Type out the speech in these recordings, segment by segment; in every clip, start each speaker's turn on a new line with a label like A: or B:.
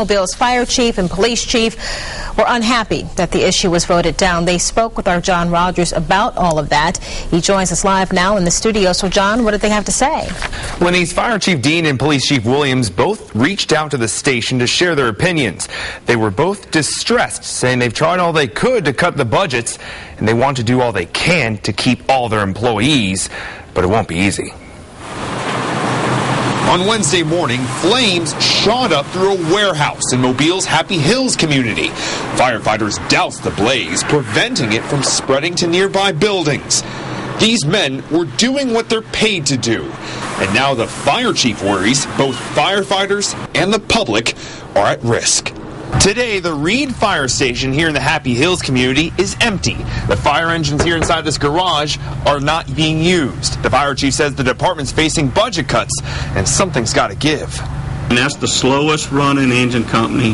A: Mobile's fire chief and police chief were unhappy that the issue was voted down. They spoke with our John Rogers about all of that. He joins us live now in the studio. So, John, what did they have to say?
B: Lenny's Fire Chief Dean and Police Chief Williams both reached out to the station to share their opinions. They were both distressed, saying they've tried all they could to cut the budgets, and they want to do all they can to keep all their employees, but it won't be easy.
C: On Wednesday morning, flames shot up through a warehouse in Mobile's Happy Hills community. Firefighters doused the blaze, preventing it from spreading to nearby buildings. These men were doing what they're paid to do. And now the fire chief worries both firefighters and the public are at risk. Today, the Reed Fire Station here in the Happy Hills community is empty. The fire engines here inside this garage are not being used. The fire chief says the department's facing budget cuts, and something's got to give.
D: And that's the slowest running engine company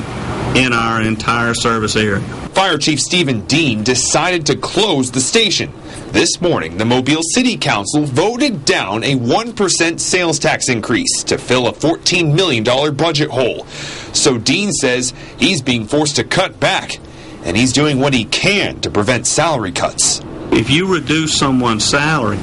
D: in our entire service area.
C: Fire Chief Stephen Dean decided to close the station. This morning, the Mobile City Council voted down a 1% sales tax increase to fill a $14 million budget hole. So Dean says he's being forced to cut back, and he's doing what he can to prevent salary cuts.
D: If you reduce someone's salary,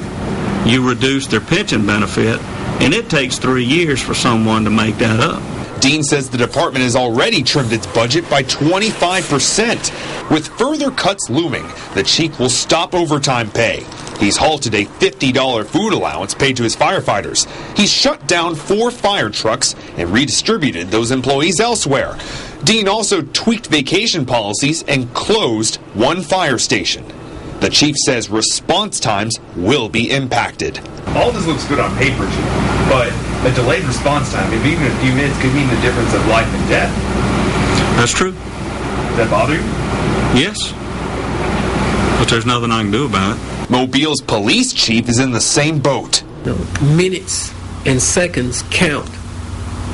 D: you reduce their pension benefit, and it takes 3 years for someone to make that up.
C: Dean says the department has already trimmed its budget by 25%. With further cuts looming, the chief will stop overtime pay. He's halted a $50 food allowance paid to his firefighters. He's shut down 4 fire trucks and redistributed those employees elsewhere. Dean also tweaked vacation policies and closed 1 fire station. The chief says response times will be impacted.
E: All this looks good on paper, Chief, but a delayed response time, if even a few minutes, could mean the difference of life and death.
D: That's true.
E: Does that bother you?
D: Yes. But there's nothing I can do about it.
C: Mobile's police chief is in the same boat.
F: Minutes and seconds count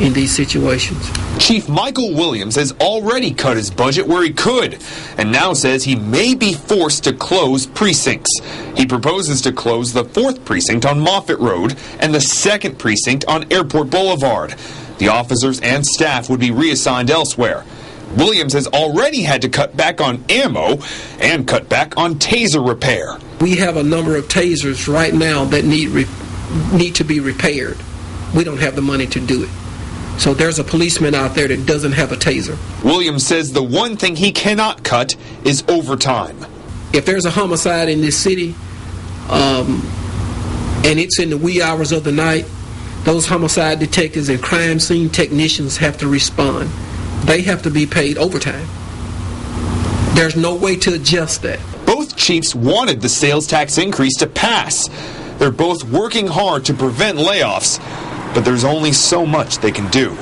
F: in these situations.
C: Chief Michael Williams has already cut his budget where he could, and now says he may be forced to close precincts. He proposes to close the 4th precinct on Moffett Road and the 2nd precinct on Airport Boulevard. The officers and staff would be reassigned elsewhere. Williams has already had to cut back on ammo and cut back on taser repair.
F: We have a number of tasers right now that need to be repaired. We don't have the money to do it. So there's a policeman out there that doesn't have a taser.
C: Williams says the one thing he cannot cut is overtime.
F: If there's a homicide in this city, and it's in the wee hours of the night, those homicide detectives and crime scene technicians have to respond. They have to be paid overtime. There's no way to adjust that.
C: Both chiefs wanted the sales tax increase to pass. They're both working hard to prevent layoffs, but there's only so much they can do.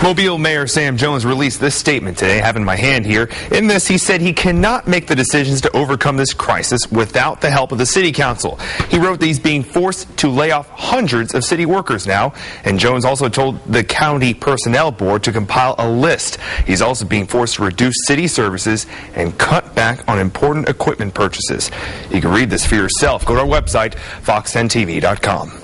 B: Mobile Mayor Sam Jones released this statement today. I have in my hand here. In this, he said he cannot make the decisions to overcome this crisis without the help of the city council. He wrote that he's being forced to lay off hundreds of city workers now, and Jones also told the county personnel board to compile a list. He's also being forced to reduce city services and cut back on important equipment purchases. You can read this for yourself. Go to our website, fox10tv.com.